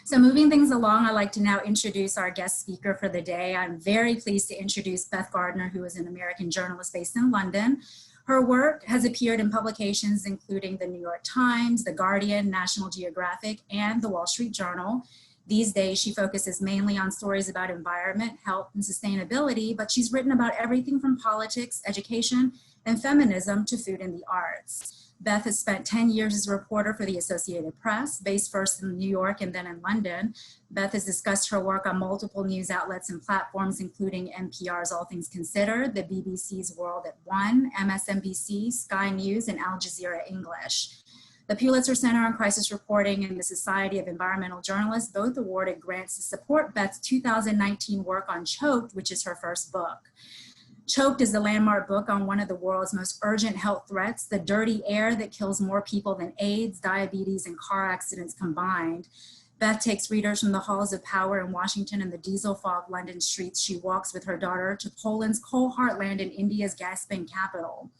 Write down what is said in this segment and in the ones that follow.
So moving things along, I'd like to now introduce our guest speaker for the day. I'm very pleased to introduce Beth Gardner, who is an American journalist based in London. Her work has appeared in publications including the New York Times, the Guardian, National Geographic, and the Wall Street Journal. These days, she focuses mainly on stories about environment, health, and sustainability, but she's written about everything from politics, education, and feminism to food and the arts. Beth has spent 10 years as a reporter for the Associated Press, based first in New York and then in London. Beth has discussed her work on multiple news outlets and platforms, including NPR's All Things Considered, the BBC's World at One, MSNBC, Sky News, and Al Jazeera English. The Pulitzer Center on Crisis Reporting and the Society of Environmental Journalists both awarded grants to support Beth's 2019 work on Choked, which is her first book. Choked is the landmark book on one of the world's most urgent health threats, the dirty air that kills more people than AIDS, diabetes, and car accidents combined. Beth takes readers from the halls of power in Washington and the diesel-fogged London streets. She walks with her daughter to Poland's coal heartland and India's gas-spent capital.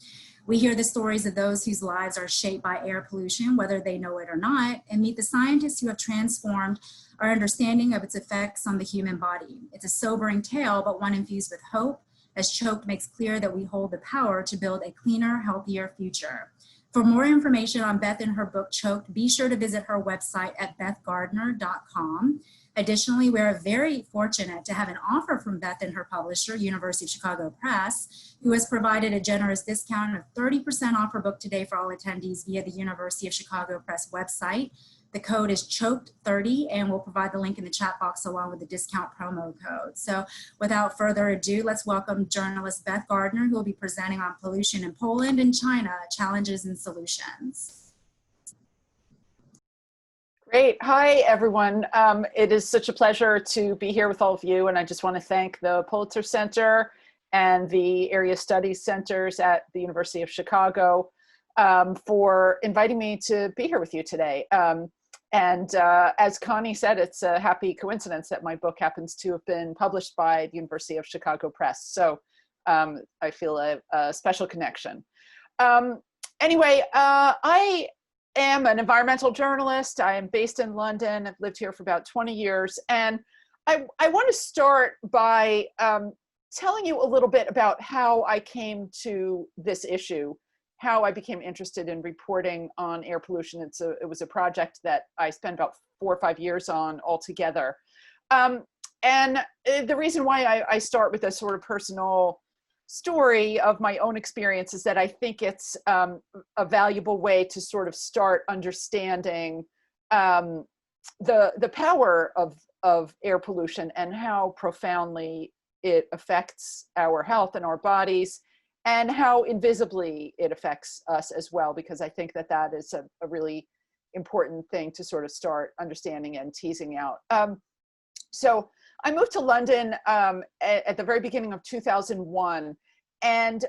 We hear the stories of those whose lives are shaped by air pollution, whether they know it or not, and meet the scientists who have transformed our understanding of its effects on the human body. It's a sobering tale, but one infused with hope, as Choked makes clear that we hold the power to build a cleaner, healthier future. For more information on Beth and her book, Choked, be sure to visit her website at bethgardner.com. Additionally, we're very fortunate to have an offer from Beth and her publisher, University of Chicago Press, who has provided a generous discount of 30% off her book today for all attendees via the University of Chicago Press website. The code is CHOKED30, and we'll provide the link in the chat box along with the discount promo code. So without further ado, let's welcome journalist Beth Gardner, who will be presenting on pollution in Poland and China, challenges and solutions. Great. Hi, everyone. It is such a pleasure to be here with all of you, and I just want to thank the Pulitzer Center and the Area Studies Centers at the University of Chicago for inviting me to be here with you today. As Connie said, it's a happy coincidence that my book happens to have been published by the University of Chicago Press. So I feel a special connection. Anyway, I am an environmental journalist. I am based in London. I've lived here for about 20 years. And I want to start by telling you a little bit about how I came to this issue, how I became interested in reporting on air pollution. It was a project that I spent about 4 or 5 years on altogether. And the reason why I start with a sort of personal story of my own experience is that I think it's a valuable way to sort of start understanding the power of air pollution and how profoundly it affects our health and our bodies, and how invisibly it affects us as well, because I think that that is a really important thing to sort of start understanding and teasing out. So I moved to London at the very beginning of 2001, and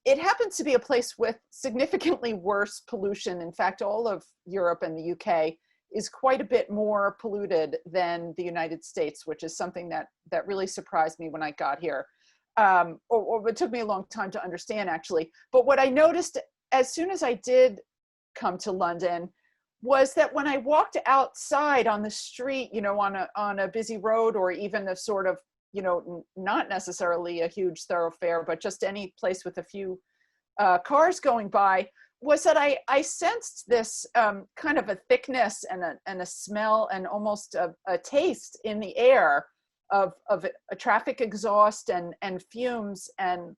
it happens to be a place with significantly worse pollution. In fact, all of Europe and the UK is quite a bit more polluted than the United States, which is something that really surprised me when I got here. Or it took me a long time to understand, actually. But what I noticed as soon as I did come to London was that when I walked outside on the street, you know, on a busy road, or even a sort of, you know, not necessarily a huge thoroughfare, but just any place with a few cars going by, was that I sensed this kind of a thickness and a smell and almost a taste in the air of a traffic exhaust and fumes. And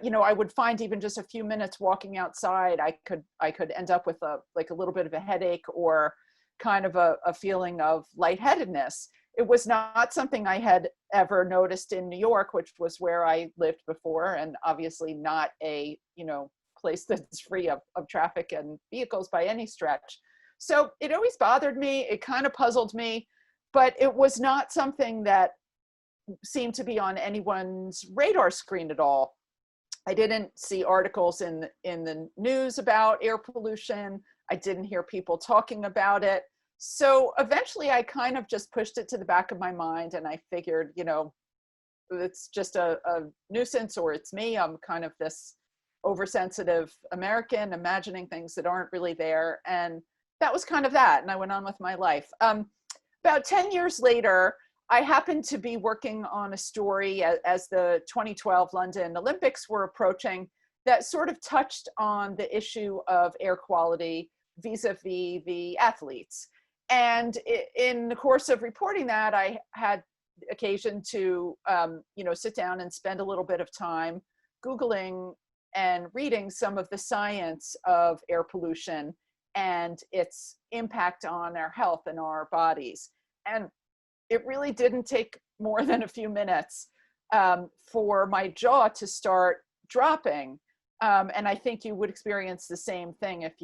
you know, I would find even just a few minutes walking outside, I could end up with a little bit of a headache or kind of a feeling of lightheadedness. It was not something I had ever noticed in New York, which was where I lived before, and obviously not a, you know, place that's free of traffic and vehicles by any stretch. So it always bothered me. It kind of puzzled me, but it was not something that seemed to be on anyone's radar screen at all. I didn't see articles in the news about air pollution. I didn't hear people talking about it. So eventually I kind of just pushed it to the back of my mind, and I figured, you know, it's just a nuisance, or it's me. I'm kind of this oversensitive American imagining things that aren't really there. And that was kind of that. And I went on with my life. about 10 years later, I happened to be working on a story as the 2012 London Olympics were approaching that sort of touched on the issue of air quality vis-a-vis the athletes. And in the course of reporting that, I had occasion to sit down and spend a little bit of time Googling and reading some of the science of air pollution and its impact on our health and our bodies. And it really didn't take more than a few minutes for my jaw to start dropping. And I think you would experience the same thing if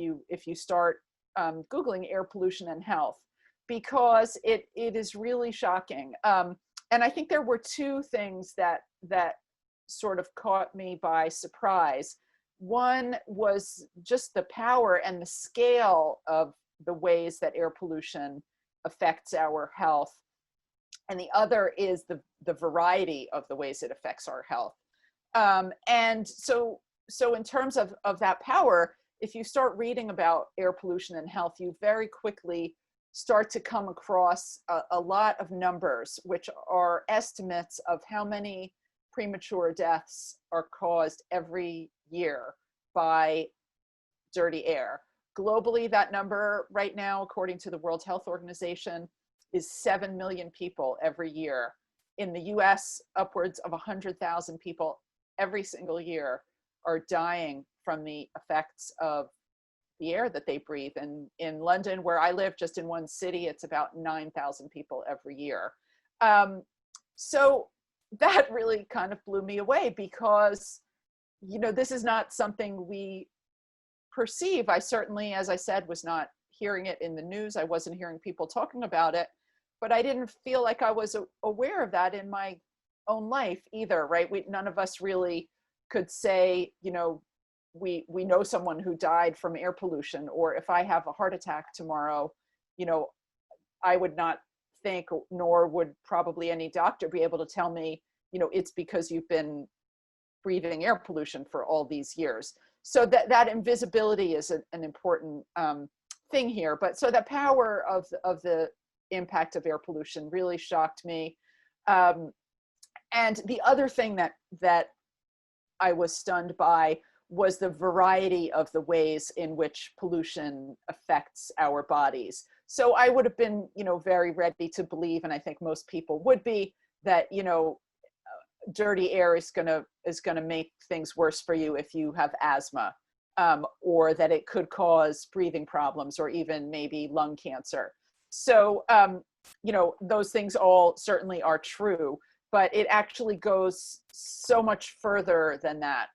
you start Googling air pollution and health, because it is really shocking. And I think there were two things that sort of caught me by surprise. One was just the power and the scale of the ways that air pollution affects our health. And the other is the variety of the ways it affects our health. And so in terms of that power, if you start reading about air pollution and health, you very quickly start to come across a lot of numbers, which are estimates of how many premature deaths are caused every year by dirty air. Globally, that number right now, according to the World Health Organization, is 7 million people every year. In the US, upwards of 100,000 people every single year are dying from the effects of the air that they breathe. And in London, where I live, just in one city, it's about 9,000 people every year. So that really kind of blew me away, because, this is not something we perceive. I certainly, as I said, was not hearing it in the news. I wasn't hearing people talking about it, but I didn't feel like I was aware of that in my own life either, right? None of us really could say, we know someone who died from air pollution, or if I have a heart attack tomorrow, I would not think, nor would probably any doctor be able to tell me, it's because you've been breathing air pollution for all these years. So that invisibility is an important thing here. But so the power of the impact of air pollution really shocked me. And the other thing that I was stunned by was the variety of the ways in which pollution affects our bodies. So I would have been, very ready to believe, and I think most people would be, that, dirty air is gonna make things worse for you if you have asthma, or that it could cause breathing problems or even maybe lung cancer. So, those things all certainly are true, but it actually goes so much further than that.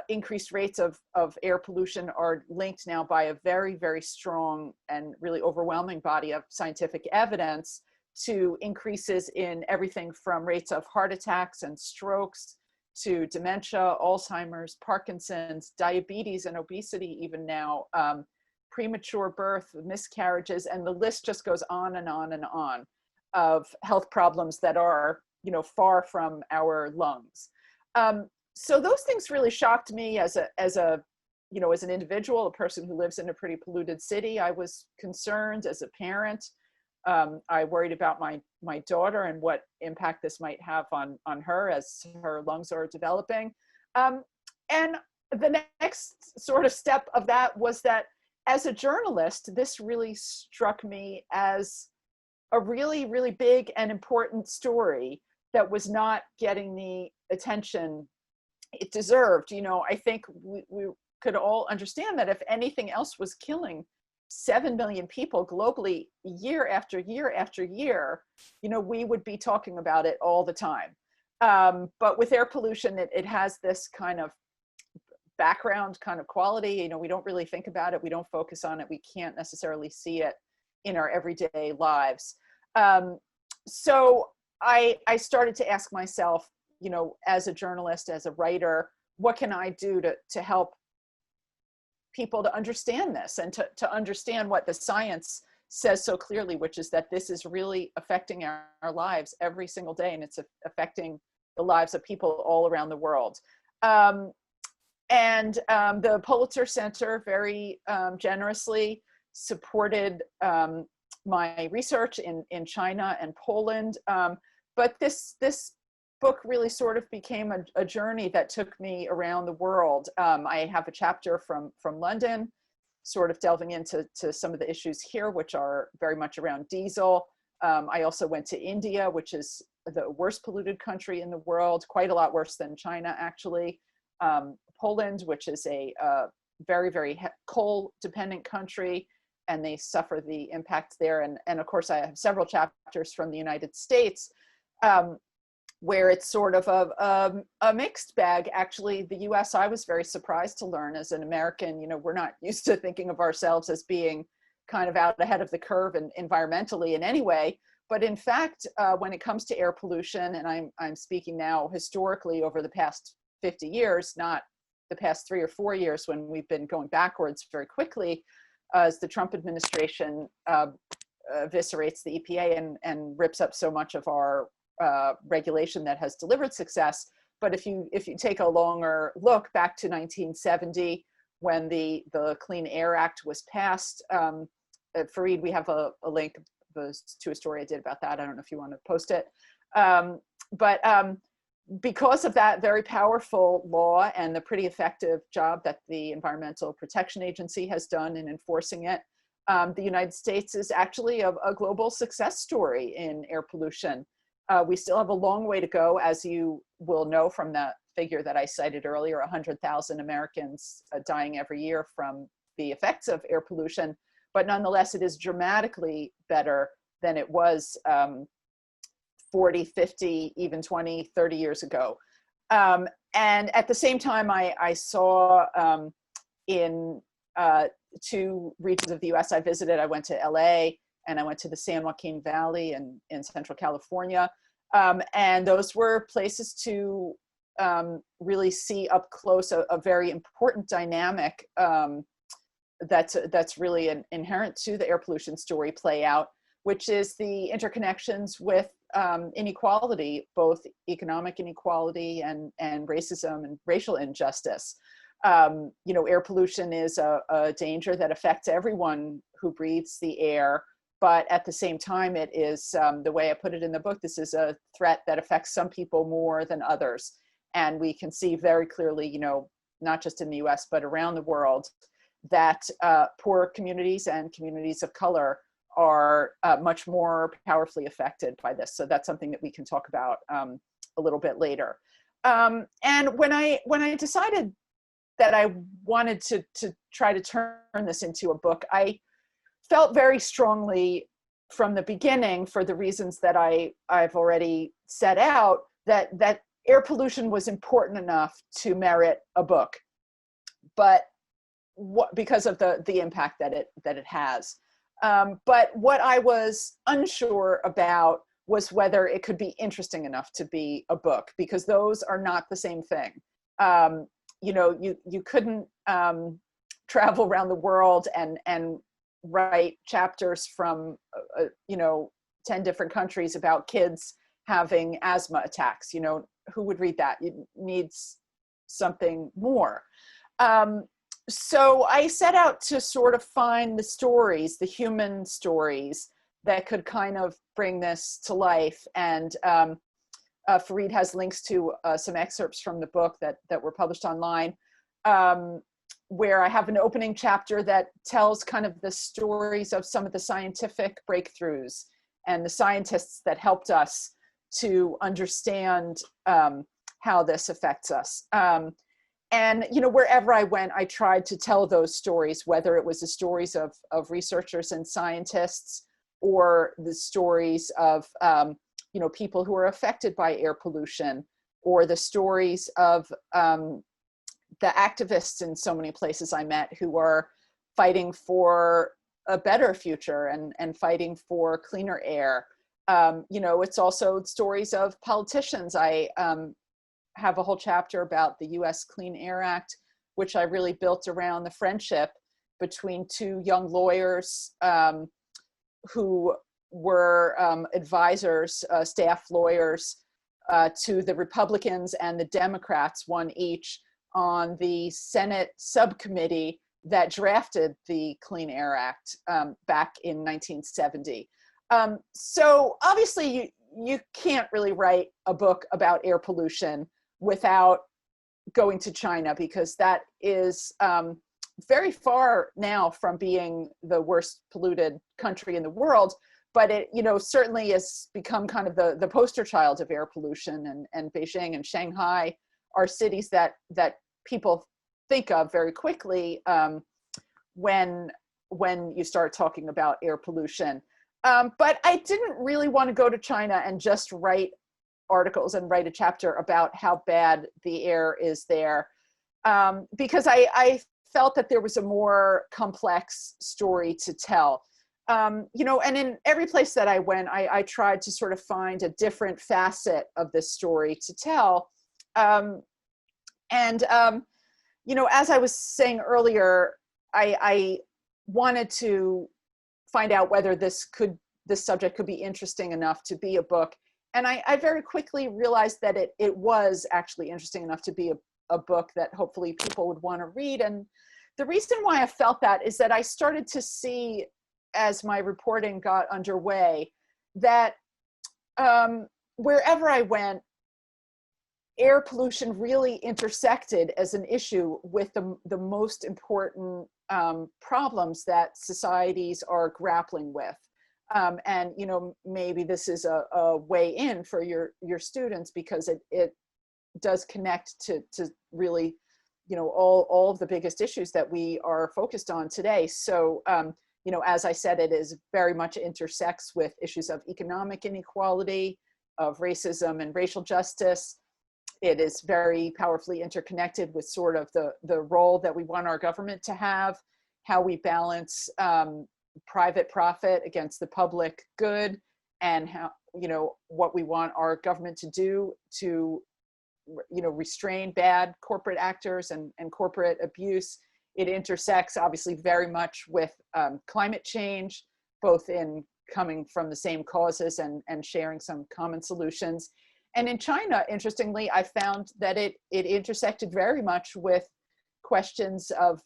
Increased rates of air pollution are linked now by a very, very strong and really overwhelming body of scientific evidence to increases in everything from rates of heart attacks and strokes to dementia, Alzheimer's, Parkinson's, diabetes and obesity even now, premature birth, miscarriages, and the list just goes on and on and on of health problems that are, far from our lungs. So those things really shocked me as an individual, a person who lives in a pretty polluted city. I was concerned as a parent. I worried about my daughter and what impact this might have on her as her lungs are developing. And the next sort of step of that was that as a journalist, this really struck me as a really, really big and important story that was not getting the attention it deserved. I think we could all understand that if anything else was killing 7 million people globally year after year after year, we would be talking about it all the time. But with air pollution, it has this kind of background kind of quality. We don't really think about it. We don't focus on it. We can't necessarily see it in our everyday lives. So I started to ask myself, as a journalist, as a writer, what can I do to help people to understand this and to understand what the science says so clearly, which is that this is really affecting our lives every single day, and it's affecting the lives of people all around the world. And the Pulitzer Center very generously supported my research in China and Poland. But this book really sort of became a journey that took me around the world. I have a chapter from London, sort of delving into some of the issues here, which are very much around diesel. I also went to India, which is the worst polluted country in the world, quite a lot worse than China, actually. Poland, which is a very, very coal dependent country, and they suffer the impacts there. And of course, I have several chapters from the United States, where it's sort of a mixed bag. Actually, the US, I was very surprised to learn as an American, we're not used to thinking of ourselves as being kind of out ahead of the curve and environmentally in any way. But in fact, when it comes to air pollution, and I'm speaking now historically over the past 50 years, not the past 3 or 4 years when we've been going backwards very quickly, as the Trump administration eviscerates the EPA and rips up so much of our regulation that has delivered success. But if you take a longer look back to 1970, when the Clean Air Act was passed, Fareed, we have a link to a story I did about that. I don't know if you want to post it. But because of that very powerful law and the pretty effective job that the Environmental Protection Agency has done in enforcing it, the United States is actually a global success story in air pollution. We still have a long way to go, as you will know from the figure that I cited earlier, 100,000 Americans dying every year from the effects of air pollution. But nonetheless, it is dramatically better than it was 40, 50, even 20, 30 years ago. And at the same time, I saw in 2 regions of the US I visited. I went to LA and I went to the San Joaquin Valley in Central California. And those were places to really see up close a very important dynamic that's really inherent to the air pollution story play out, which is the interconnections with inequality, both economic inequality and racism and racial injustice. Air pollution is a danger that affects everyone who breathes the air, but at the same time, it is, the way I put it in the book, this is a threat that affects some people more than others. And we can see very clearly, not just in the US, but around the world, that poor communities and communities of color are much more powerfully affected by this. So that's something that we can talk about a little bit later. And when I decided that I wanted to try to turn this into a book, I felt very strongly from the beginning, for the reasons that I've already set out, that air pollution was important enough to merit a book, but because of the impact that it has. But what I was unsure about was whether it could be interesting enough to be a book, because those are not the same thing. You couldn't travel around the world and write chapters from 10 different countries about kids having asthma attacks. Who would read that? It needs something more. So I set out to sort of find the stories, the human stories that could kind of bring this to life. And Fareed has links to some excerpts from the book that were published online, where I have an opening chapter that tells kind of the stories of some of the scientific breakthroughs and the scientists that helped us to understand how this affects us. And wherever I went, I tried to tell those stories, whether it was the stories of researchers and scientists, or the stories of people who are affected by air pollution, or the stories of the activists in so many places I met who are fighting for a better future and fighting for cleaner air. It's also stories of politicians. I have a whole chapter about the US Clean Air Act, which I really built around the friendship between 2 young lawyers who were advisors, staff lawyers to the Republicans and the Democrats, one each, on the Senate subcommittee that drafted the Clean Air Act back in 1970. So obviously you can't really write a book about air pollution without going to China, because that is very far now from being the worst polluted country in the world. But it, certainly has become kind of the poster child of air pollution, and Beijing and Shanghai are cities that people think of very quickly when you start talking about air pollution. But I didn't really want to go to China and just write articles and write a chapter about how bad the air is there, because I felt that there was a more complex story to tell. And in every place that I went, I tried to sort of find a different facet of this story to tell. As I was saying earlier, I wanted to find out whether this subject could be interesting enough to be a book. And I very quickly realized that it was actually interesting enough to be a book that hopefully people would want to read. And the reason why I felt that is that I started to see, as my reporting got underway, that wherever I went, air pollution really intersected as an issue with the most important problems that societies are grappling with. And maybe this is a way in for your students, because it does connect to really all of the biggest issues that we are focused on today. So as I said, it is very much intersects with issues of economic inequality, of racism and racial justice. It is very powerfully interconnected with sort of the role that we want our government to have, how we balance private profit against the public good, and how, what we want our government to do to, restrain bad corporate actors and corporate abuse. It intersects obviously very much with climate change, both in coming from the same causes and sharing some common solutions. And in China, interestingly, I found that it intersected very much with questions of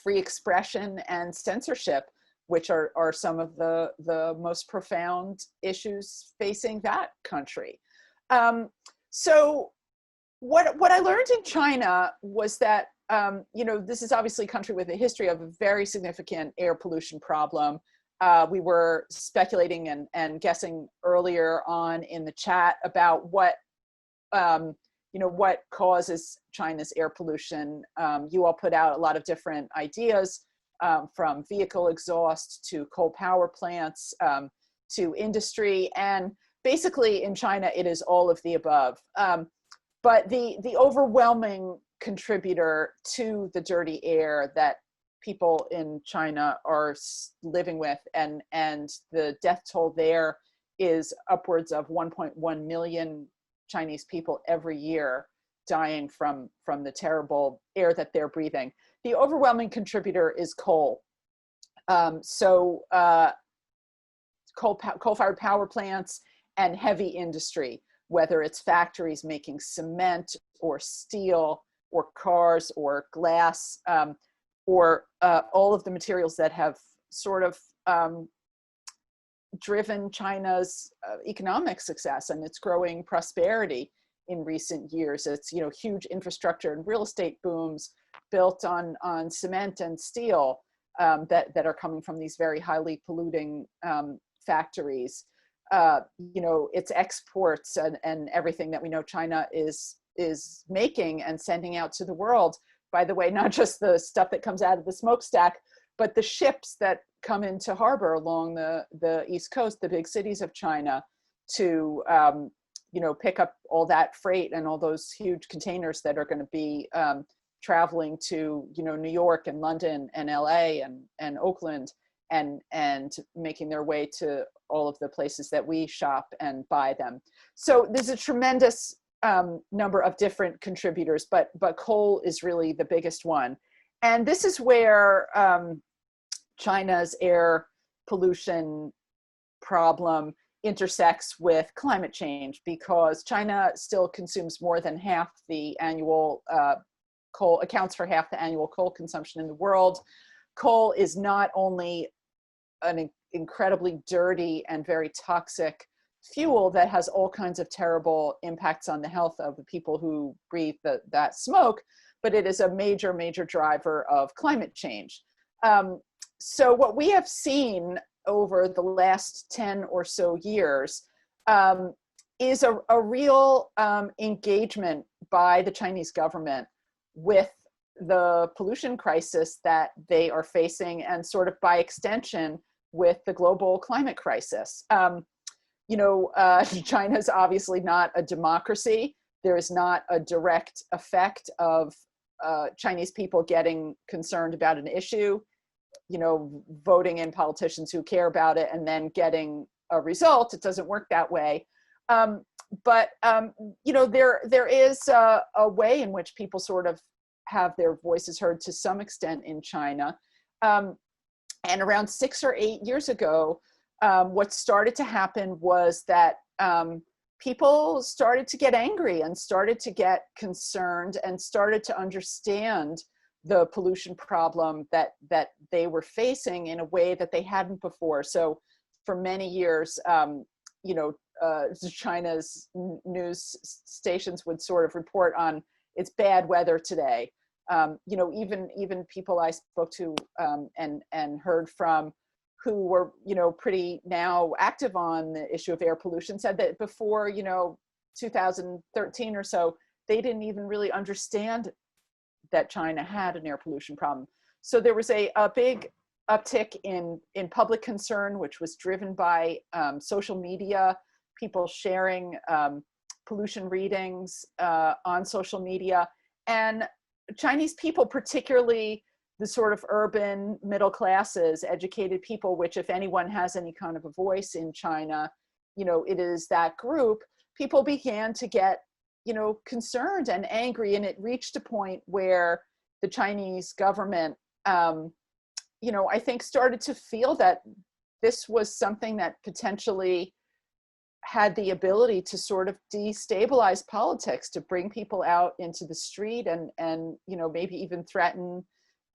free expression and censorship, which are some of the most profound issues facing that country. So what I learned in China was that, this is obviously a country with a history of a very significant air pollution problem. We were speculating and guessing earlier on in the chat about what causes China's air pollution. You all put out a lot of different ideas, from vehicle exhaust to coal power plants to industry. And basically in China, it is all of the above. But the overwhelming contributor to the dirty air that people in China are living with, and the death toll there is upwards of 1.1 million Chinese people every year dying from the terrible air that they're breathing. The overwhelming contributor is coal. Coal-fired power plants and heavy industry, whether it's factories making cement or steel or cars or glass, or all of the materials that have sort of driven China's economic success and its growing prosperity in recent years. It's huge infrastructure and real estate booms built on cement and steel that are coming from these very highly polluting factories. Its exports and everything that we know China is making and sending out to the world. By the way, not just the stuff that comes out of the smokestack, but the ships that come into harbor along the East Coast, the big cities of China, to pick up all that freight and all those huge containers that are going to be traveling to New York and London and LA and Oakland, and making their way to all of the places that we shop and buy them. So there's a tremendous number of different contributors, but coal is really the biggest one. And this is where China's air pollution problem intersects with climate change, because China still consumes more than half the annual coal accounts for half the annual coal consumption in the world. Coal is not only an incredibly dirty and very toxic fuel that has all kinds of terrible impacts on the health of the people who breathe that smoke, but it is a major, major driver of climate change. So what we have seen over the last 10 or so years is a real engagement by the Chinese government with the pollution crisis that they are facing, and sort of by extension with the global climate crisis. China is obviously not a democracy. There is not a direct effect of Chinese people getting concerned about an issue, voting in politicians who care about it and then getting a result. It doesn't work that way. But there is a way in which people sort of have their voices heard to some extent in China. And around 6 or 8 years ago, what started to happen was that people started to get angry and started to get concerned and started to understand the pollution problem that they were facing in a way that they hadn't before. So for many years, China's news stations would sort of report on it's bad weather today. Even people I spoke to and heard from who were, pretty now active on the issue of air pollution said that before, 2013 or so, they didn't even really understand that China had an air pollution problem. So there was a big uptick in public concern, which was driven by social media, people sharing pollution readings on social media, and Chinese people, particularly the sort of urban middle classes, educated people, which if anyone has any kind of a voice in China, it is that group, people began to get, concerned and angry. And it reached a point where the Chinese government, I think started to feel that this was something that potentially had the ability to sort of destabilize politics, to bring people out into the street and maybe even threaten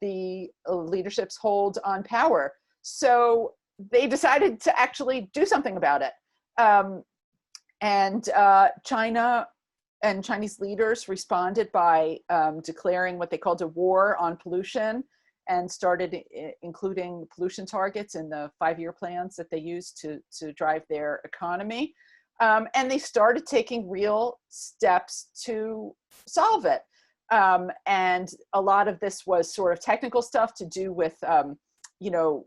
the leadership's hold on power. So they decided to actually do something about it. China and Chinese leaders responded by declaring what they called a war on pollution, and started including pollution targets in the 5-year plans that they used to drive their economy. And they started taking real steps to solve it. And a lot of this was sort of technical stuff to do with,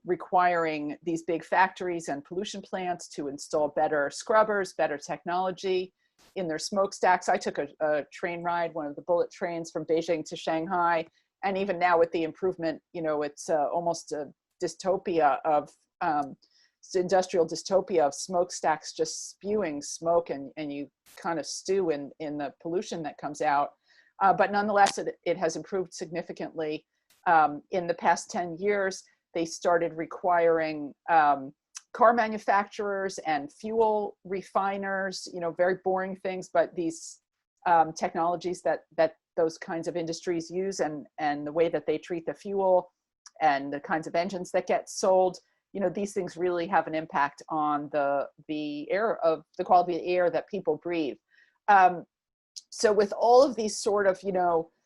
requiring these big factories and pollution plants to install better scrubbers, better technology in their smokestacks. I took a train ride, one of the bullet trains from Beijing to Shanghai. And even now with the improvement, it's almost a dystopia of industrial dystopia of smokestacks just spewing smoke, and you kind of stew in the pollution that comes out. But nonetheless, it has improved significantly. In the past 10 years, they started requiring car manufacturers and fuel refiners, very boring things, but these technologies that those kinds of industries use, and the way that they treat the fuel and the kinds of engines that get sold, these things really have an impact on the quality of the air that people breathe. So with all of these sort of,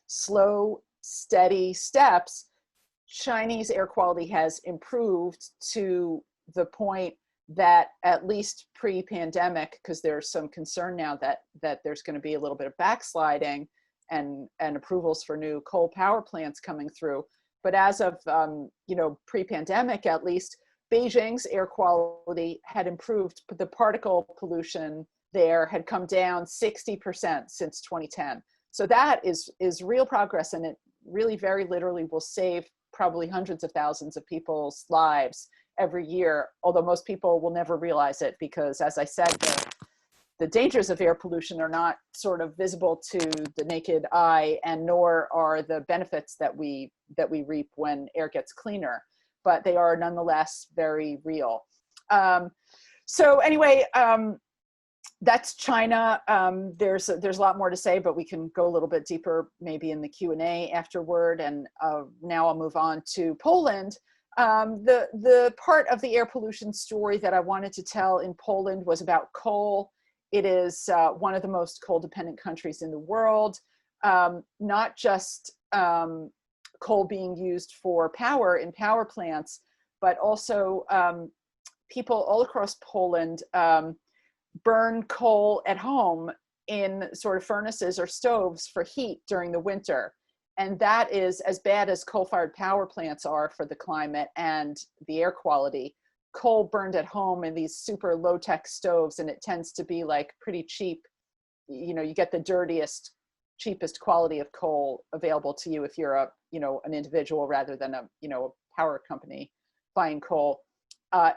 slow, steady steps, Chinese air quality has improved to the point that, at least pre-pandemic, because there's some concern now that there's going to be a little bit of backsliding and approvals for new coal power plants coming through. But as of, pre-pandemic, at least, Beijing's air quality had improved, but the particle pollution there had come down 60% since 2010. So that is real progress, and it really very literally will save probably hundreds of thousands of people's lives every year, although most people will never realize it because, as I said, the dangers of air pollution are not sort of visible to the naked eye, and nor are the benefits that we reap when air gets cleaner, but they are nonetheless very real. So anyway, That's China. There's a lot more to say, but we can go a little bit deeper maybe in the Q&A afterward. And now I'll move on to Poland. The part of the air pollution story that I wanted to tell in Poland was about coal. It is one of the most coal-dependent countries in the world. Not just coal being used for power in power plants, but also people all across Poland burn coal at home in sort of furnaces or stoves for heat during the winter. And that is as bad as coal-fired power plants are for the climate and the air quality. Coal burned at home in these super low-tech stoves, and it tends to be like pretty cheap. You know, you get the dirtiest, cheapest quality of coal available to you if you're an individual rather than a power company buying coal.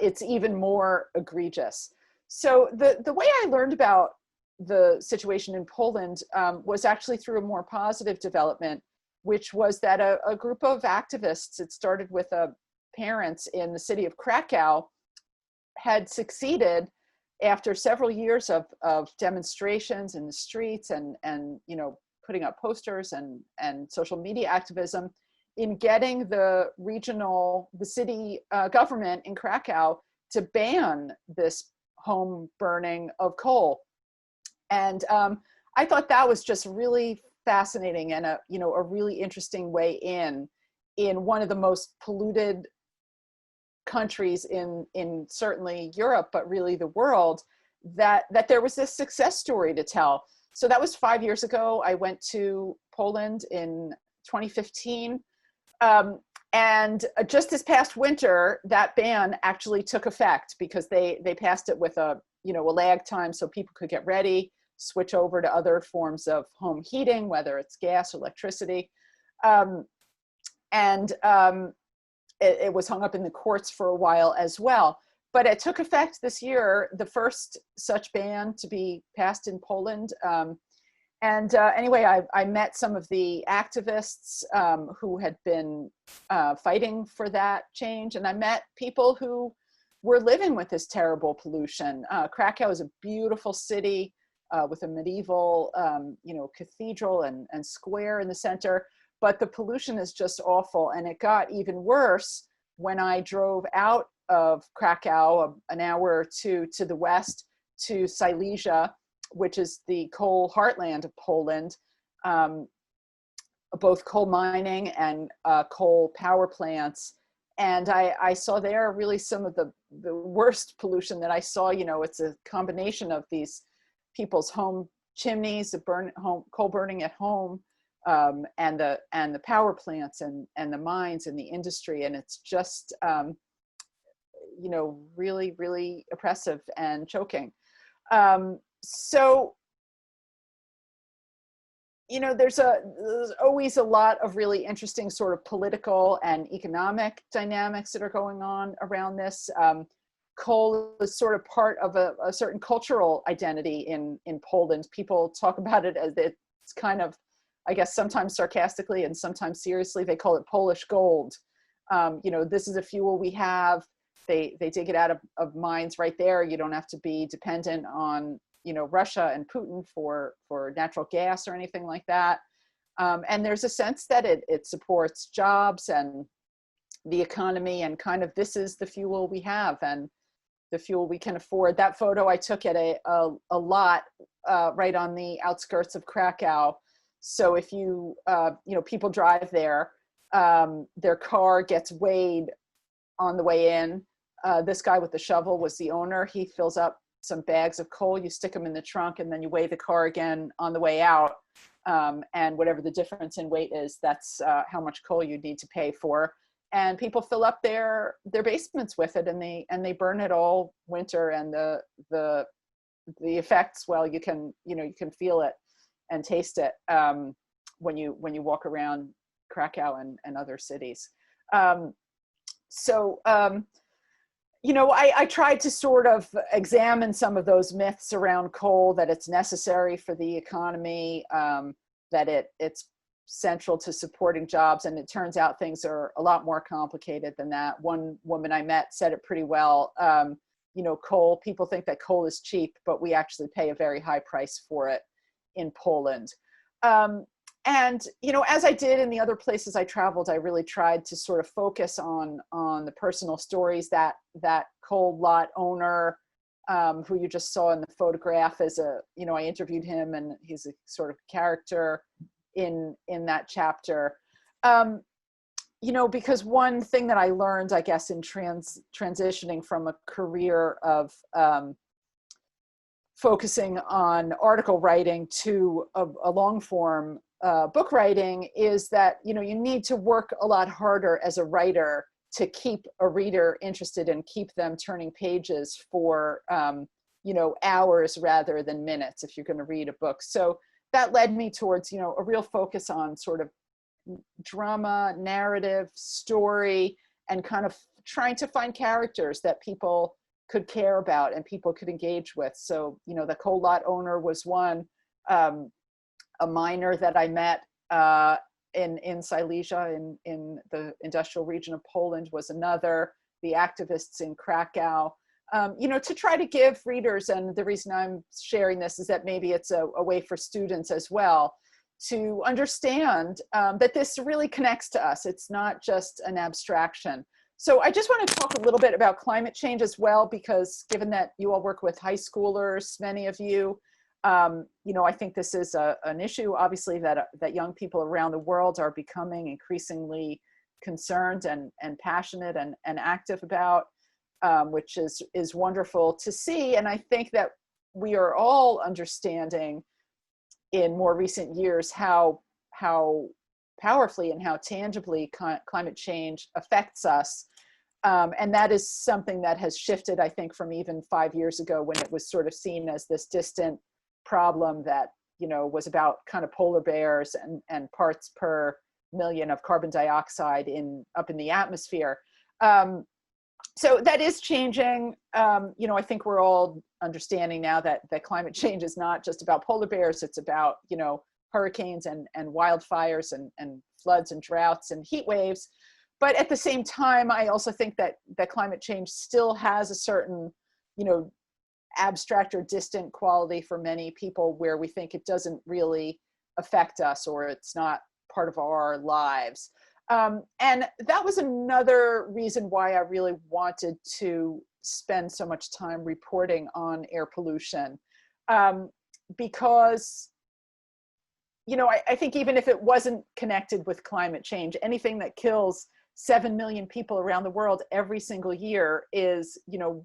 It's even more egregious. So the way I learned about the situation in Poland was actually through a more positive development, which was that a group of activists, it started with parents in the city of Krakow, had succeeded after several years of demonstrations in the streets and putting up posters and social media activism in getting the city government in Krakow to ban this home burning of coal. And I thought that was just really fascinating and a really interesting way in one of the most polluted countries in certainly Europe, but really the world, that there was this success story to tell. So that was 5 years ago. I went to Poland in 2015. And just this past winter, that ban actually took effect because they passed it with a lag time so people could get ready, switch over to other forms of home heating, whether it's gas or electricity. It was hung up in the courts for a while as well. But it took effect this year, the first such ban to be passed in Poland. Anyway, I met some of the activists who had been fighting for that change, and I met people who were living with this terrible pollution. Krakow is a beautiful city with a medieval, cathedral and square in the center, but the pollution is just awful, and it got even worse when I drove out of Krakow an hour or two to the west to Silesia, which is the coal heartland of Poland, both coal mining and coal power plants. And I saw there really some of the worst pollution that I saw. It's a combination of these people's home chimneys, coal burning at home, and the power plants and the mines and the industry. And it's just, really, really oppressive and choking. So, there's always a lot of really interesting sort of political and economic dynamics that are going on around this. Coal is sort of part of a certain cultural identity in Poland. People talk about it as it's kind of, I guess, sometimes sarcastically and sometimes seriously, they call it Polish gold. This is a fuel we have. They dig it out of mines right there. You don't have to be dependent on Russia and Putin for natural gas or anything like that. And there's a sense that it supports jobs and the economy, and kind of this is the fuel we have and the fuel we can afford. That photo I took at a lot right on the outskirts of Krakow. So if people drive there, their car gets weighed on the way in. This guy with the shovel was the owner. He fills up some bags of coal, you stick them in the trunk, and then you weigh the car again on the way out. And whatever the difference in weight is, that's how much coal you need to pay for. And people fill up their basements with it, and they burn it all winter. And the effects, well, you can feel it and taste it when you walk around Krakow and other cities. I tried to sort of examine some of those myths around coal, that it's necessary for the economy, that it's central to supporting jobs. And it turns out things are a lot more complicated than that. One woman I met said it pretty well. coal. People think that coal is cheap, but we actually pay a very high price for it in Poland. And, as I did in the other places I traveled, I really tried to sort of focus on the personal stories that coal lot owner, who you just saw in the photograph as I interviewed him, and he's a sort of character in that chapter. Because one thing that I learned, I guess, in transitioning from a career of focusing on article writing to a long form book writing is that, you need to work a lot harder as a writer to keep a reader interested and keep them turning pages for, hours rather than minutes if you're going to read a book. So that led me towards, a real focus on sort of drama, narrative, story, and kind of trying to find characters that people could care about and people could engage with. So, the coal lot owner was one, a miner that I met in Silesia in the industrial region of Poland was another, the activists in Krakow, to try to give readers, and the reason I'm sharing this is that maybe it's a way for students as well to understand that this really connects to us. It's not just an abstraction. So I just want to talk a little bit about climate change as well, because given that you all work with high schoolers, many of you, I think this is an issue, obviously, that young people around the world are becoming increasingly concerned and passionate and active about, which is wonderful to see. And I think that we are all understanding in more recent years how powerfully and how tangibly climate change affects us. And that is something that has shifted, I think, from even 5 years ago when it was sort of seen as this distant problem that, was about kind of polar bears and parts per million of carbon dioxide up in the atmosphere. So that is changing. I think we're all understanding now that climate change is not just about polar bears. It's about, hurricanes and wildfires and floods and droughts and heat waves. But at the same time, I also think that climate change still has a certain, abstract or distant quality for many people where we think it doesn't really affect us or it's not part of our lives. And that was another reason why I really wanted to spend so much time reporting on air pollution. Because, I think even if it wasn't connected with climate change, anything that kills 7 million people around the world every single year is,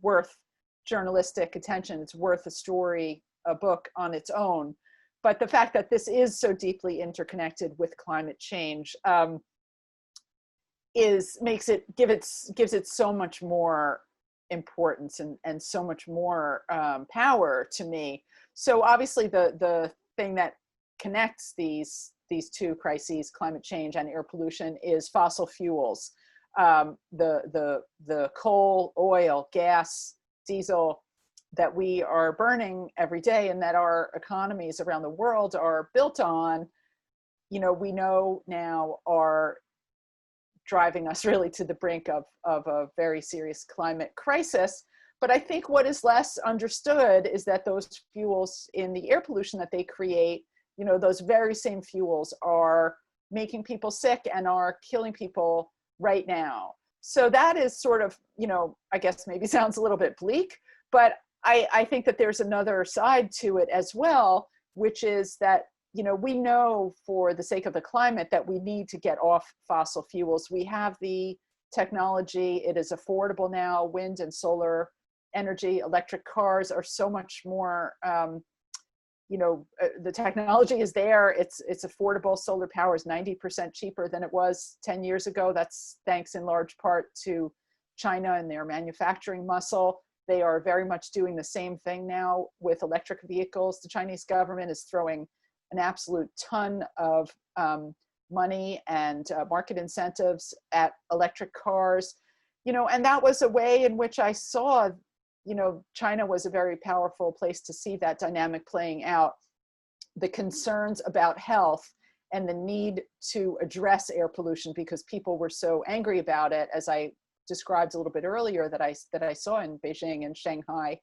worth journalistic attention. It's worth a story, a book on its own. But the fact that this is so deeply interconnected with climate change gives it so much more importance and so much more power to me. So obviously the thing that connects these two crises, climate change and air pollution, is fossil fuels. The coal, oil, gas, diesel that we are burning every day and that our economies around the world are built on, we know now are driving us really to the brink of a very serious climate crisis. But I think what is less understood is that those fuels in the air pollution that they create, those very same fuels are making people sick and are killing people right now. So that is sort of, I guess maybe sounds a little bit bleak, but I think that there's another side to it as well, which is that, we know for the sake of the climate that we need to get off fossil fuels. We have the technology, it is affordable now, wind and solar energy, electric cars are so much more, the technology is there, it's affordable. Solar power is 90% cheaper than it was 10 years ago. That's thanks in large part to China and their manufacturing muscle. They are very much doing the same thing now with electric vehicles. The Chinese government is throwing an absolute ton of money and market incentives at electric cars, and that was a way in which I saw, China was a very powerful place to see that dynamic playing out. The concerns about health and the need to address air pollution because people were so angry about it, as I described a little bit earlier that I saw in Beijing and Shanghai,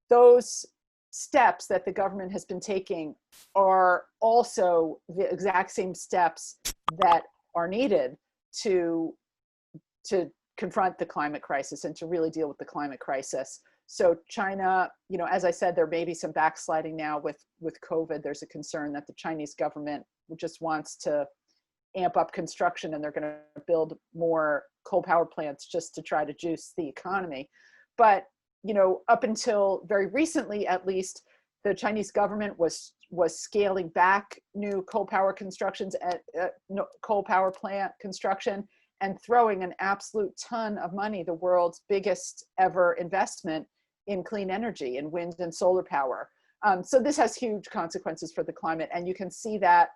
those steps that the government has been taking are also the exact same steps that are needed to confront the climate crisis and to really deal with the climate crisis. So China, you know, as I said, there may be some backsliding now with COVID. There's a concern that the Chinese government just wants to amp up construction, and they're going to build more coal power plants just to try to juice the economy. But, you know, up until very recently, at least, the Chinese government was scaling back new coal power constructions at coal power plant construction and throwing an absolute ton of money, the world's biggest ever investment in clean energy, in wind and solar power. So this has huge consequences for the climate, and you can see that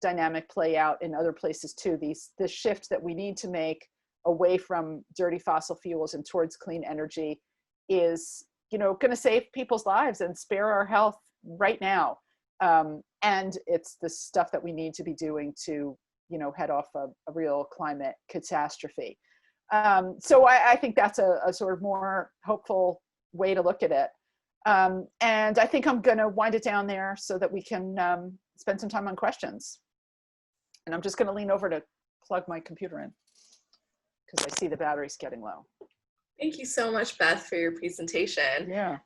dynamic play out in other places too. This shift that we need to make away from dirty fossil fuels and towards clean energy is, you know, going to save people's lives and spare our health right now. And it's the stuff that we need to be doing to, you know, head off a real climate catastrophe. So I think that's a sort of more hopeful way to look at it. And I think I'm going to wind it down there so that we can spend some time on questions. And I'm just going to lean over to plug my computer in because I see the battery's getting low. Thank you so much, Beth, for your presentation. Yeah.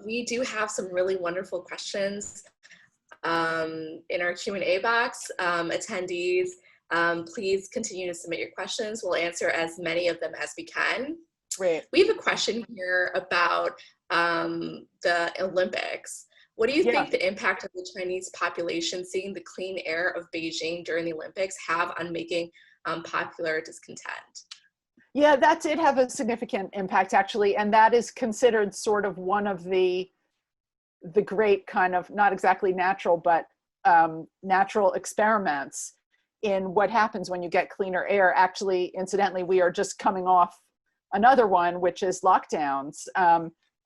We do have some really wonderful questions in our Q&A box. Attendees, please continue to submit your questions. We'll answer as many of them as we can. Great. We have a question here about the Olympics. What do you think the impact of the Chinese population seeing the clean air of Beijing during the Olympics have on making popular discontent? Yeah, that did have a significant impact, actually. And that is considered sort of one of the great kind of, not exactly natural, but natural experiments in what happens when you get cleaner air. Actually, incidentally, we are just coming off another one, which is lockdowns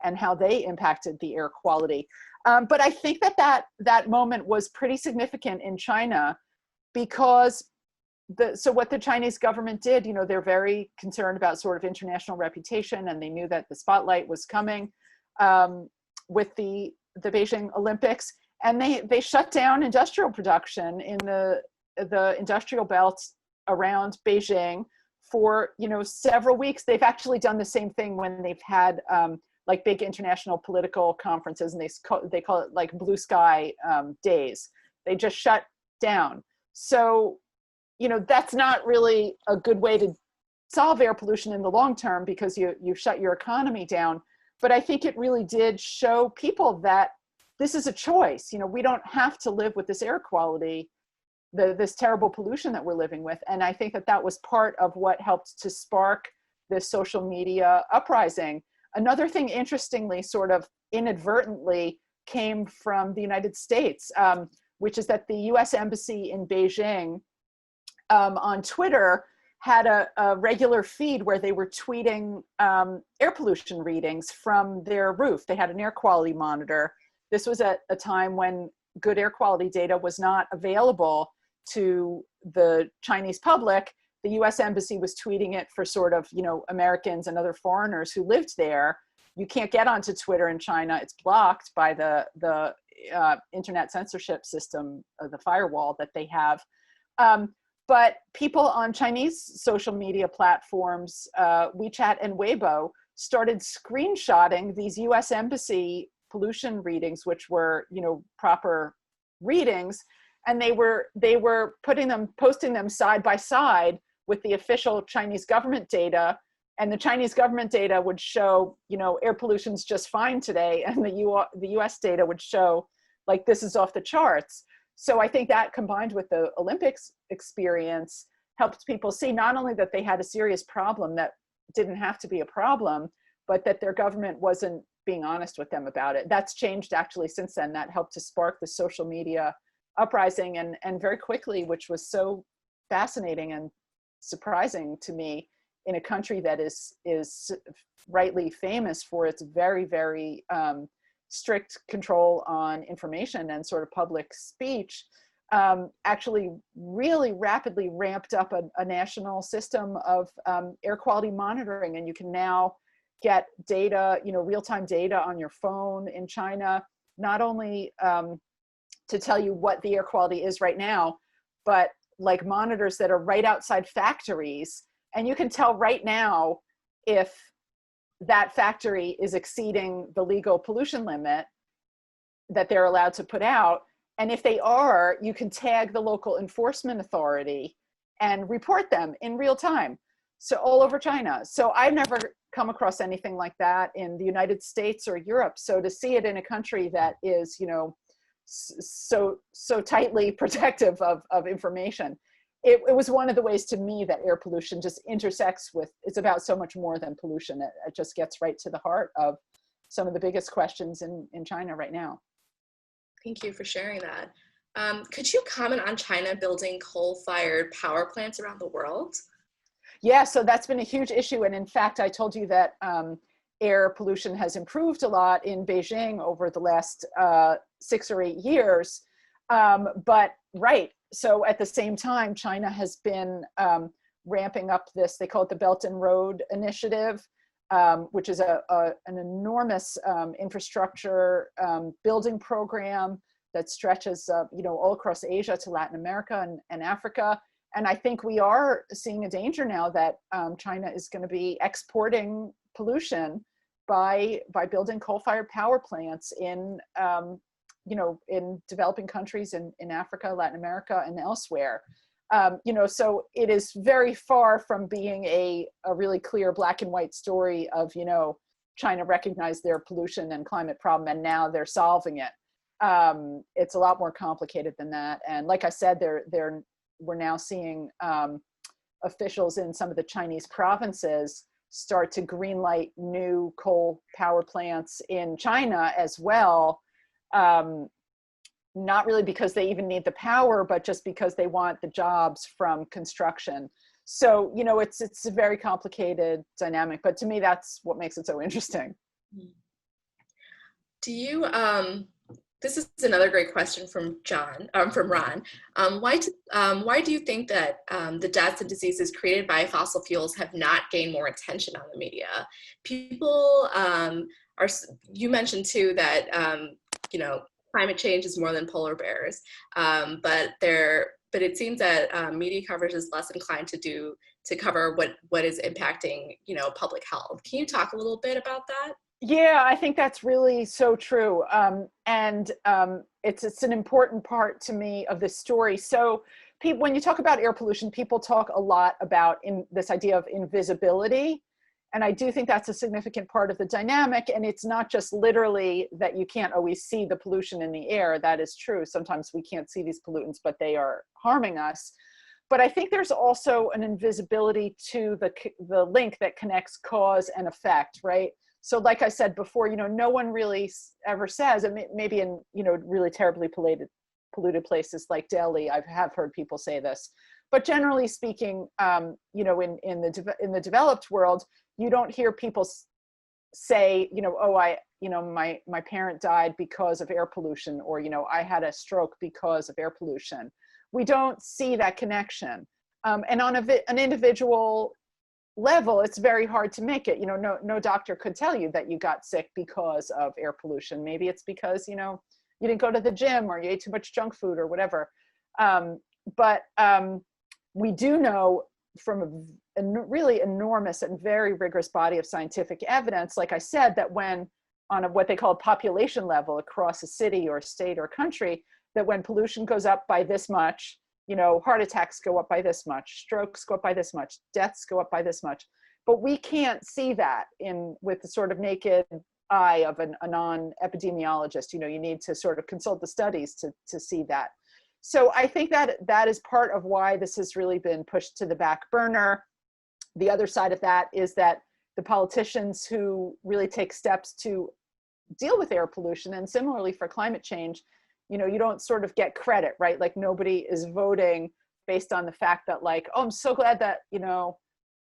and how they impacted the air quality. But I think that moment was pretty significant in China because so what the Chinese government did, you know, they're very concerned about sort of international reputation, and they knew that the spotlight was coming with the Beijing Olympics, and they shut down industrial production in the industrial belts around Beijing for, you know, several weeks. They've actually done the same thing when they've had like big international political conferences, and they call it like blue sky days. They just shut down. So, you know, that's not really a good way to solve air pollution in the long term because you shut your economy down. But I think it really did show people that this is a choice. You know, we don't have to live with this air quality, this terrible pollution that we're living with. And I think that was part of what helped to spark this social media uprising. Another thing, interestingly, sort of inadvertently came from the United States, which is that the US Embassy in Beijing on Twitter had a regular feed where they were tweeting air pollution readings from their roof. They had an air quality monitor. This was at a time when good air quality data was not available to the Chinese public. The US Embassy was tweeting it for sort of, you know, Americans and other foreigners who lived there. You can't get onto Twitter in China. It's blocked by the internet censorship system, the firewall that they have. But people on Chinese social media platforms, WeChat and Weibo, started screenshotting these US Embassy pollution readings, which were, you know, proper readings, and they were posting them side by side with the official Chinese government data. And the Chinese government data would show, you know, air pollution's just fine today, and the US data would show like this is off the charts. So I think that combined with the Olympics experience helped people see not only that they had a serious problem that didn't have to be a problem, but that their government wasn't being honest with them about it. That's changed actually since then. That helped to spark the social media uprising and very quickly, which was so fascinating and surprising to me in a country that is rightly famous for its very, very strict control on information and sort of public speech. actually really rapidly ramped up a national system of air quality monitoring. And you can now get data, real-time data on your phone in China, not only to tell you what the air quality is right now, but like monitors that are right outside factories. And you can tell right now if that factory is exceeding the legal pollution limit that they're allowed to put out. And if they are, you can tag the local enforcement authority and report them in real time. So all over China. So I've never come across anything like that in the United States or Europe. So to see it in a country that is, so tightly protective of information, it was one of the ways to me that air pollution just intersects with, it's about so much more than pollution. It just gets right to the heart of some of the biggest questions in China right now. Thank you for sharing that. Could you comment on China building coal-fired power plants around the world? Yeah, so that's been a huge issue. And in fact, I told you that air pollution has improved a lot in Beijing over the last 6 or 8 years. But right, so at the same time, China has been ramping up this, they call it the Belt and Road Initiative, which is an enormous infrastructure building program that stretches all across Asia to Latin America and Africa. And I think we are seeing a danger now that China is going to be exporting pollution by building coal-fired power plants in in developing countries in Africa, Latin America, and elsewhere. So it is very far from being a really clear black and white story of, China recognized their pollution and climate problem and now they're solving it. It's a lot more complicated than that. And like I said, we're now seeing officials in some of the Chinese provinces start to greenlight new coal power plants in China as well. Not really because they even need the power, but just because they want the jobs from construction. So, it's a very complicated dynamic, but to me, that's what makes it so interesting. Do you, this is another great question from Ron. Why do you think that the deaths and diseases created by fossil fuels have not gained more attention on the media? People you mentioned too that, climate change is more than polar bears, but it seems that media coverage is less inclined to cover what is impacting, public health. Can you talk a little bit about that? Yeah, I think that's really so true. It's an important part to me of this story. So when you talk about air pollution, people talk a lot about this idea of invisibility. And I do think that's a significant part of the dynamic. And it's not just literally that you can't always see the pollution in the air. That is true. Sometimes we can't see these pollutants, but they are harming us. But I think there's also an invisibility to the link that connects cause and effect, right? So like I said before, no one really ever says, and maybe in, really terribly polluted places like Delhi, I have heard people say this, but generally speaking, in the developed world, you don't hear people say, my parent died because of air pollution, or, I had a stroke because of air pollution. We don't see that connection. And on an individual level, it's very hard to make it. No doctor could tell you that you got sick because of air pollution. Maybe it's because, you didn't go to the gym or you ate too much junk food or whatever. But we do know from a really enormous and very rigorous body of scientific evidence, like I said, that when on what they call a population level across a city or state or country, that when pollution goes up by this much, heart attacks go up by this much, strokes go up by this much, deaths go up by this much. But we can't see that with the sort of naked eye of a non-epidemiologist. You need to sort of consult the studies to see that. So I think that is part of why this has really been pushed to the back burner. The other side of that is that the politicians who really take steps to deal with air pollution, and similarly for climate change, you don't sort of get credit, right? Like nobody is voting based on the fact that like, oh, I'm so glad that,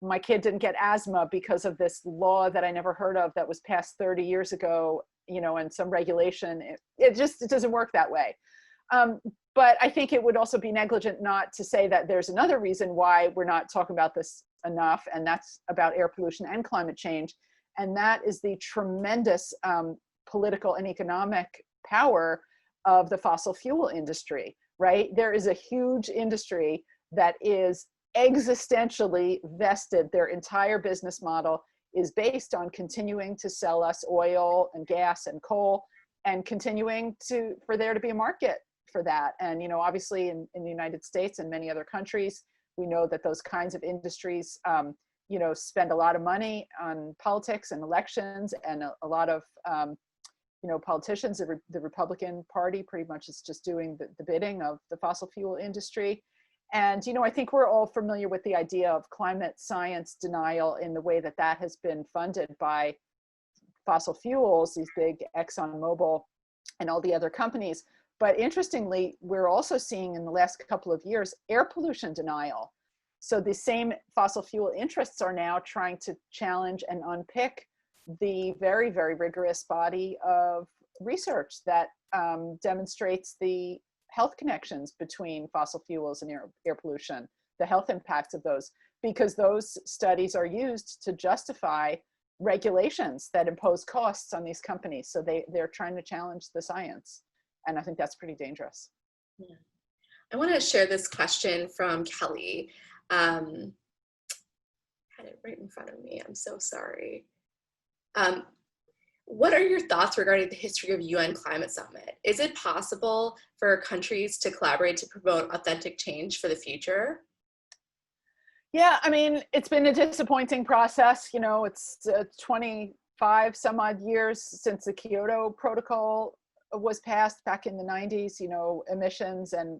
my kid didn't get asthma because of this law that I never heard of that was passed 30 years ago, and some regulation. It doesn't work that way. But I think it would also be negligent not to say that there's another reason why we're not talking about this enough, and that's about air pollution and climate change. And that is the tremendous political and economic power of the fossil fuel industry, right? There is a huge industry that is existentially vested. Their entire business model is based on continuing to sell us oil and gas and coal, and continuing for there to be a market for that. And, you know, obviously in the United States and many other countries, we know that those kinds of industries, you know, spend a lot of money on politics and elections, and a lot of, you know, politicians, the Republican Party pretty much is just doing the bidding of the fossil fuel industry. And, you know, I think we're all familiar with the idea of climate science denial in the way that that has been funded by fossil fuels, these big ExxonMobil and all the other companies. But interestingly, we're also seeing in the last couple of years, air pollution denial. So the same fossil fuel interests are now trying to challenge and unpick the very, very rigorous body of research that demonstrates the health connections between fossil fuels and air pollution, the health impacts of those, because those studies are used to justify regulations that impose costs on these companies. So they're trying to challenge the science. And I think that's pretty dangerous. Yeah. I want to share this question from Kelly. Had it right in front of me. I'm so sorry. What are your thoughts regarding the history of UN Climate Summit? Is it possible for countries to collaborate to promote authentic change for the future? Yeah, I mean, it's been a disappointing process. You know, it's 25 some odd years since the Kyoto Protocol was passed back in the 90s. You know, emissions and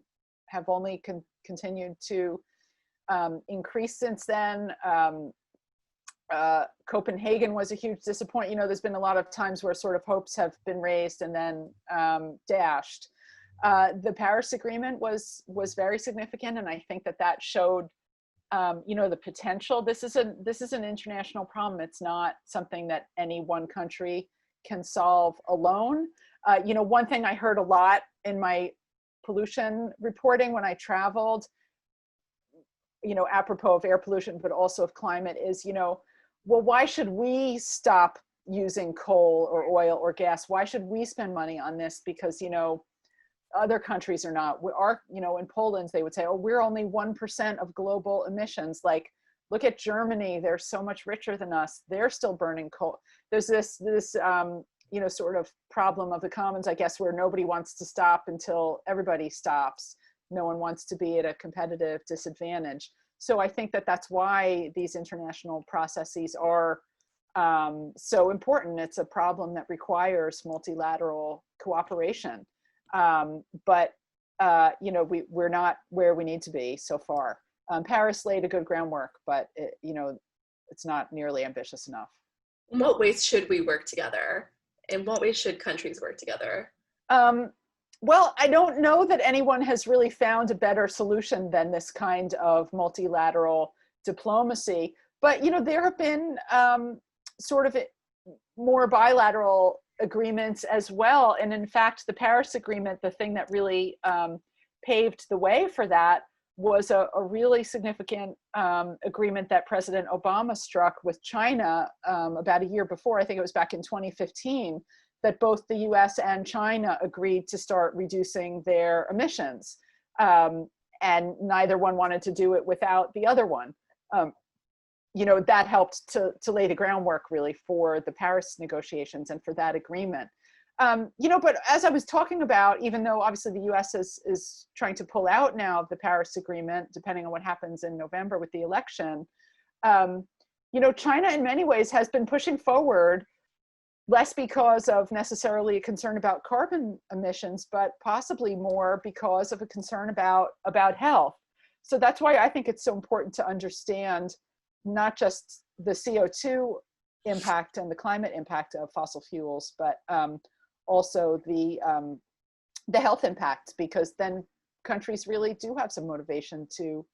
have only continued to increase since then. Copenhagen was a huge disappointment. You know, there's been a lot of times where sort of hopes have been raised and then dashed. The Paris Agreement was very significant, and I think that showed, you know, the potential. This is an international problem. It's not something that any one country can solve alone. You know, one thing I heard a lot in my pollution reporting when I traveled, you know, apropos of air pollution, but also of climate, is, you know, well, why should we stop using coal or oil or gas? Why should we spend money on this? Because, you know, other countries are not. We are, you know, in Poland, they would say, oh, we're only 1% of global emissions. Like, look at Germany. They're so much richer than us. They're still burning coal. There's this you know, sort of problem of the commons, I guess, where nobody wants to stop until everybody stops. No one wants to be at a competitive disadvantage. So I think that's why these international processes are so important. It's a problem that requires multilateral cooperation. But you know, we're not where we need to be so far. Paris laid a good groundwork, but you know, it's not nearly ambitious enough. In what ways should we work together? In what ways should countries work together? Well, I don't know that anyone has really found a better solution than this kind of multilateral diplomacy. But, you know, there have been sort of more bilateral agreements as well. And in fact, the Paris Agreement, the thing that really paved the way for that was a really significant agreement that President Obama struck with China about a year before. I think it was back in 2015. That both the US and China agreed to start reducing their emissions. And neither one wanted to do it without the other one. You know, that helped to lay the groundwork really for the Paris negotiations and for that agreement. You know, but as I was talking about, even though obviously the US is trying to pull out now of the Paris Agreement, depending on what happens in November with the election, you know, China in many ways has been pushing forward, less because of necessarily a concern about carbon emissions, but possibly more because of a concern about health. So that's why I think it's so important to understand not just the CO2 impact and the climate impact of fossil fuels, but also the health impacts, because then countries really do have some motivation to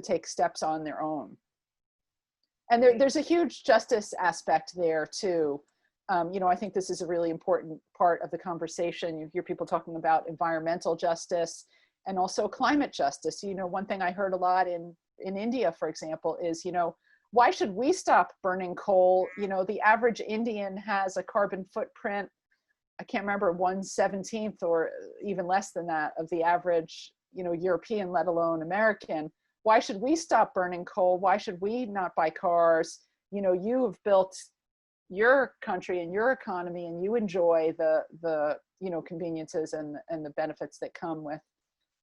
take steps on their own. And there's a huge justice aspect there too. I think this is a really important part of the conversation. You hear people talking about environmental justice and also climate justice. One thing I heard a lot in India, for example, is, why should we stop burning coal? The average Indian has a carbon footprint, I can't remember, 1/17 or even less than that of the average, European, let alone American. Why should we stop burning coal? Why should we not buy cars? You have built your country and your economy, and you enjoy the conveniences and the benefits that come with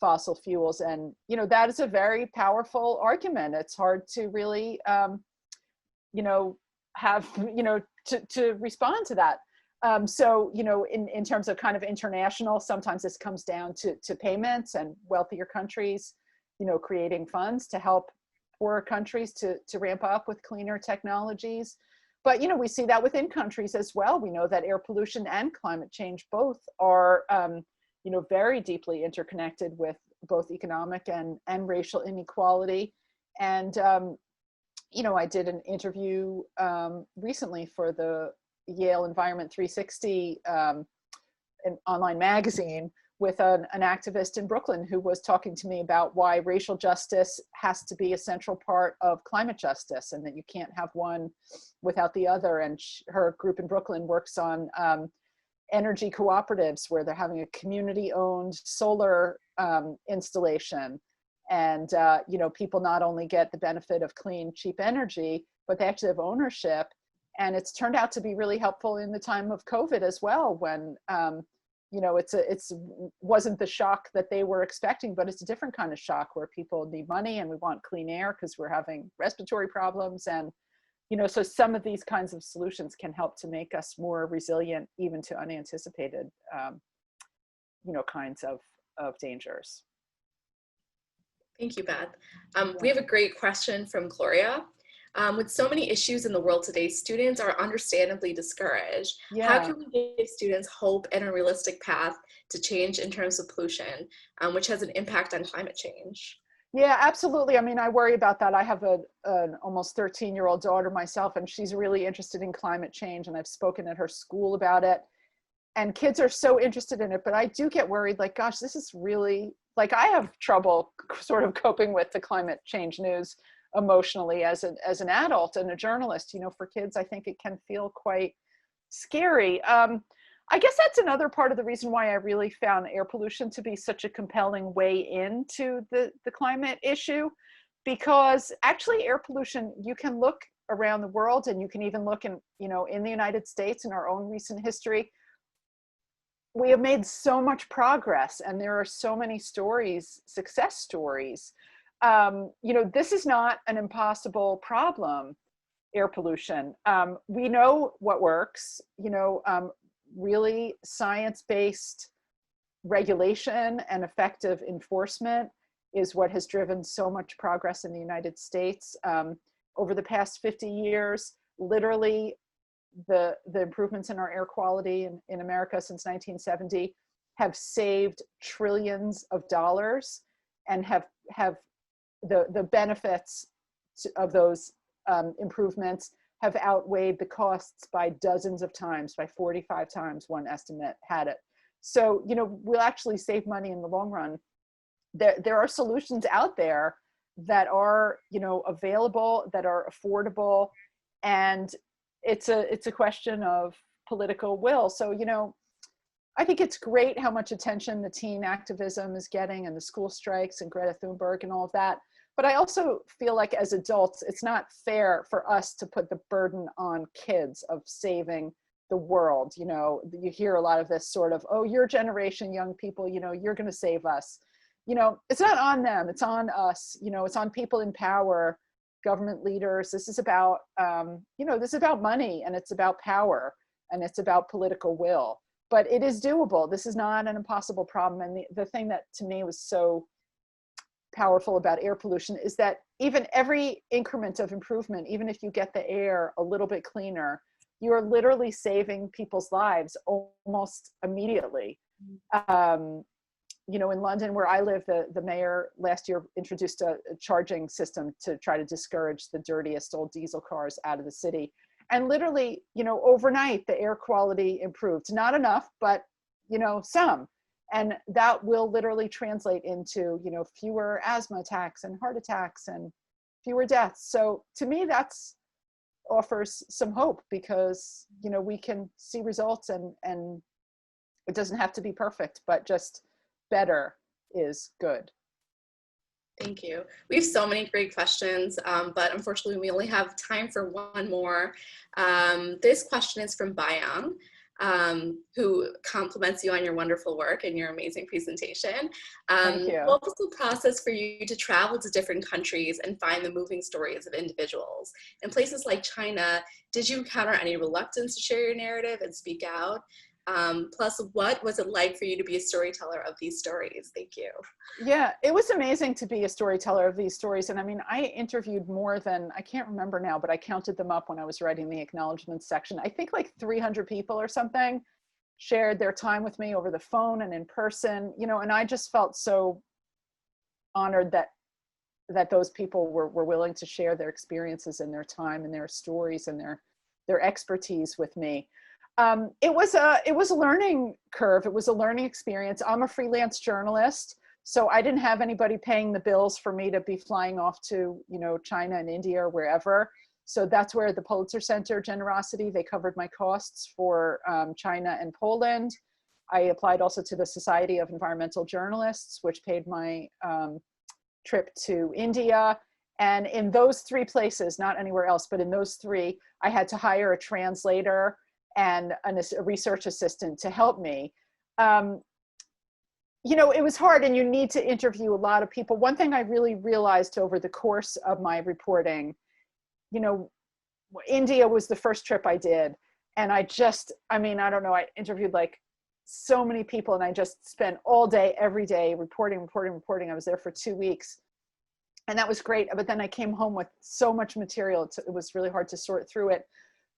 fossil fuels. And that is a very powerful argument. It's hard to really have to respond to that. So in terms of kind of international, sometimes this comes down to payments and wealthier countries creating funds to help poorer countries to ramp up with cleaner technologies. But we see that within countries as well. We know that air pollution and climate change both are very deeply interconnected with both economic and racial inequality. And I did an interview recently for the Yale Environment 360, an online magazine, with an activist in Brooklyn who was talking to me about why racial justice has to be a central part of climate justice, and that you can't have one without the other. And her group in Brooklyn works on energy cooperatives where they're having a community-owned solar installation. And people not only get the benefit of clean, cheap energy, but they actually have ownership. And it's turned out to be really helpful in the time of COVID as well, when it's wasn't the shock that they were expecting, but it's a different kind of shock where people need money and we want clean air because we're having respiratory problems. And so some of these kinds of solutions can help to make us more resilient, even to unanticipated kinds of dangers. Thank you, Beth. We have a great question from Gloria. With so many issues in the world today, students are understandably discouraged. Yeah. How can we give students hope and a realistic path to change in terms of pollution, which has an impact on climate change? Yeah, absolutely. I mean, I worry about that. I have an almost 13-year-old daughter myself, and she's really interested in climate change, and I've spoken at her school about it. And kids are so interested in it, but I do get worried, like, gosh, this is really, like, I have trouble sort of coping with the climate change news emotionally as an adult and a journalist. For kids, I think it can feel quite scary. I guess that's another part of the reason why I really found air pollution to be such a compelling way into the climate issue, because actually air pollution, you can look around the world, and you can even look in the United States in our own recent history. We have made so much progress, and there are so many stories, success stories. This is not an impossible problem, air pollution. We know what works, really science-based regulation and effective enforcement is what has driven so much progress in the United States. Over the past 50 years, literally the improvements in our air quality in America since 1970 have saved trillions of dollars, and have the benefits of those improvements have outweighed the costs by dozens of times, by 45 times one estimate had it. So, we'll actually save money in the long run. There are solutions out there that are, available, that are affordable, and it's a question of political will. So, I think it's great how much attention the teen activism is getting, and the school strikes and Greta Thunberg and all of that. But I also feel like as adults, it's not fair for us to put the burden on kids of saving the world. You hear a lot of this sort of, oh, your generation, young people, you're going to save us. It's not on them. It's on us. It's on people in power, government leaders. This is about, this is about money, and it's about power, and it's about political will. But it is doable. This is not an impossible problem. And the thing that to me was so powerful about air pollution is that even every increment of improvement, even if you get the air a little bit cleaner, you're literally saving people's lives almost immediately. In London, where I live, the mayor last year introduced a charging system to try to discourage the dirtiest old diesel cars out of the city. And literally, overnight, the air quality improved. Not enough, but, some. And that will literally translate into, fewer asthma attacks and heart attacks and fewer deaths. So to me, that's offers some hope because, we can see results and it doesn't have to be perfect, but just better is good. Thank you. We have so many great questions, but unfortunately we only have time for one more. This question is from Bayang, who compliments you on your wonderful work and your amazing presentation. Thank you. What was the process for you to travel to different countries and find the moving stories of individuals? In places like China, did you encounter any reluctance to share your narrative and speak out? Plus, what was it like for you to be a storyteller of these stories? Thank you. Yeah, it was amazing to be a storyteller of these stories. And I mean, I interviewed more than, I can't remember now, but I counted them up when I was writing the acknowledgments section. I think like 300 people or something shared their time with me over the phone and in person, and I just felt so honored that those people were willing to share their experiences and their time and their stories and their expertise with me. It was a learning curve. It was a learning experience. I'm a freelance journalist, so I didn't have anybody paying the bills for me to be flying off to, China and India or wherever. So that's where the Pulitzer Center generosity, they covered my costs for China and Poland. I applied also to the Society of Environmental Journalists, which paid my trip to India. And in those three places, not anywhere else, but in those three, I had to hire a translator and a research assistant to help me. It was hard, and you need to interview a lot of people. One thing I really realized over the course of my reporting, India was the first trip I did. And I don't know, I interviewed like so many people, and I just spent all day, every day reporting. I was there for 2 weeks. And that was great. But then I came home with so much material. It was really hard to sort through it.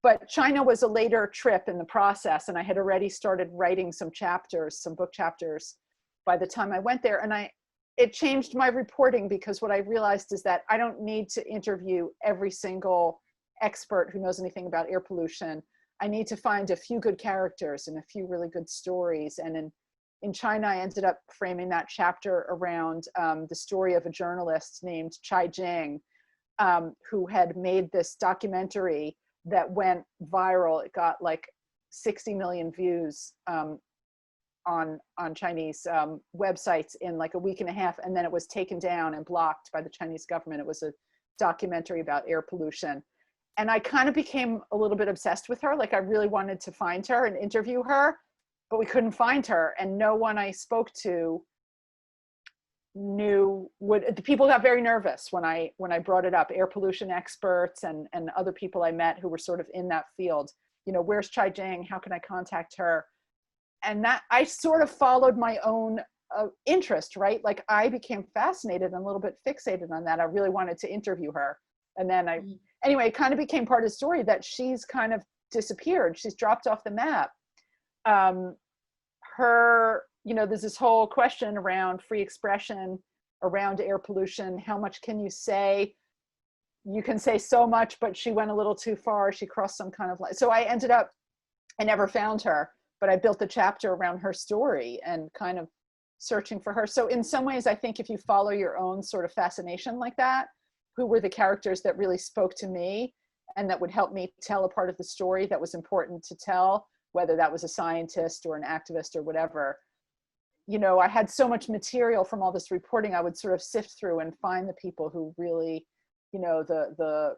But China was a later trip in the process, and I had already started writing some book chapters by the time I went there. And it changed my reporting, because what I realized is that I don't need to interview every single expert who knows anything about air pollution. I need to find a few good characters and a few really good stories. And in China, I ended up framing that chapter around the story of a journalist named Chai Jing, who had made this documentary that went viral. It got like 60 million views on Chinese websites in like a week and a half, and then it was taken down and blocked by the Chinese government. It was a documentary about air pollution. And I kind of became a little bit obsessed with her. Like I really wanted to find her and interview her, but we couldn't find her. And no one I spoke to the people got very nervous when I brought it up. Air pollution experts and other people I met who were sort of in that field. Where's Chai Jing? How can I contact her? And that I sort of followed my own interest, right? Like I became fascinated and a little bit fixated on that. I really wanted to interview her. And then anyway, it kind of became part of the story that she's kind of disappeared. She's dropped off the map. There's this whole question around free expression, around air pollution. How much can you say? You can say so much, but she went a little too far. She crossed some kind of line. So I never found her, but I built the chapter around her story and kind of searching for her. So in some ways, I think if you follow your own sort of fascination like that, who were the characters that really spoke to me and that would help me tell a part of the story that was important to tell, whether that was a scientist or an activist or whatever. I had so much material from all this reporting, I would sort of sift through and find the people who really, the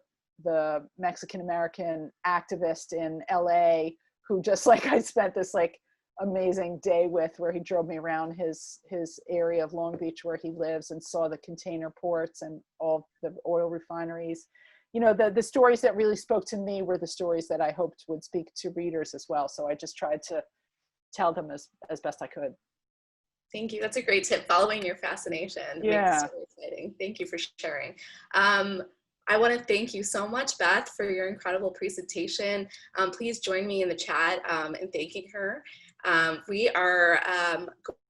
Mexican-American activist in LA who just like I spent this like amazing day with, where he drove me around his area of Long Beach where he lives and saw the container ports and all the oil refineries. The stories that really spoke to me were the stories that I hoped would speak to readers as well. So I just tried to tell them as best I could. Thank you. That's a great tip. Following your fascination makes it so exciting. Thank you for sharing. I want to thank you so much, Beth, for your incredible presentation. Please join me in the chat in thanking her. We are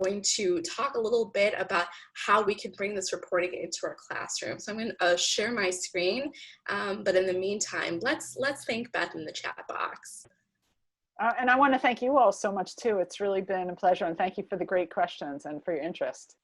going to talk a little bit about how we can bring this reporting into our classroom. So I'm going to share my screen, but in the meantime, let's thank Beth in the chat box. And I want to thank you all so much too. It's really been a pleasure, and thank you for the great questions and for your interest.